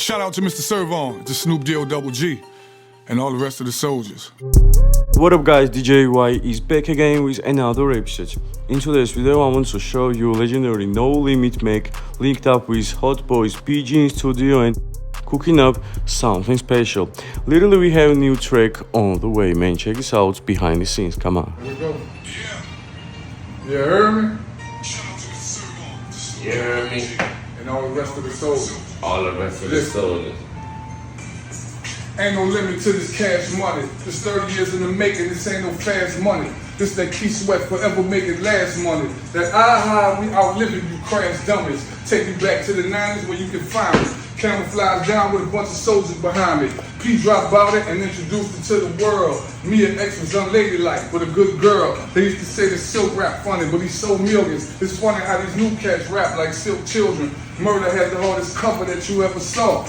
Shout out to Mr. Servon, to Snoop D-O Double G, and all the rest of the soldiers. What up guys, DJ Y is back again with another episode. In today's video I want to show you legendary No Limit Mac linked up with Hot Boys PG in studio and cooking up something special. Literally we have a new track on the way, man. Check this out behind the scenes, come on. Here we go. Yeah. You heard me? Shout out to Mr. Servon. You heard me? And all the rest of the soldiers. All the rest of the soldiers. Ain't no limit to this cash money. This 30 years in the making, this ain't no fast money. This that Key Sweat forever make it last money. That we outliving you crash dummies. Take me back to the 90s where you can find me. Camouflage down with a bunch of soldiers behind me. P dropped about it and introduced it to the world. Me and X was unladylike, but a good girl. They used to say the Silk rap funny, but he sold millions. It's funny how these new cats rap like Silk children. Murder has the hardest cover that you ever saw.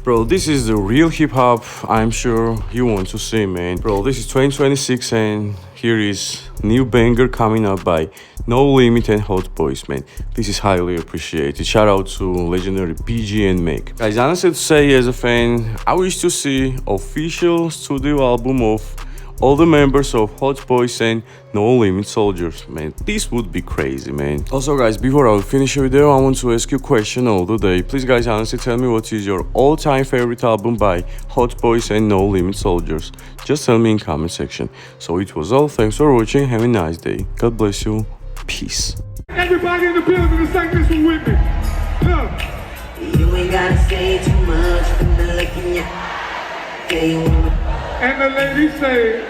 Bro, this is the real hip-hop I'm sure you want to see, man. Bro, this is 2026 and here is new banger coming up by No Limit and Hot Boys, man. This is highly appreciated. Shout out to legendary PG and Mac. Guys, honestly to say, as a fan, I wish to see official studio album of all the members of Hot Boys and No Limit Soldiers, man. This would be crazy, man. Also guys, before I finish the video, I want to ask you a question of the day. Please guys, honestly tell me what is your all-time favorite album by Hot Boys and No Limit Soldiers. Just tell me in comment section. So it was all, thanks for watching, have a nice day. God bless you, peace. Everybody in the building is like this one with me. You ain't gotta say too much from the look in your eye. And the lady say,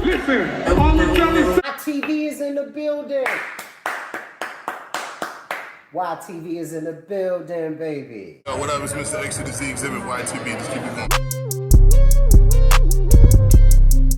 listen, all the fellas say, YTV is in the building. YTV is in the building, baby. What up, it's Mr. X to the Z Exhibit, YTV, just keep it going.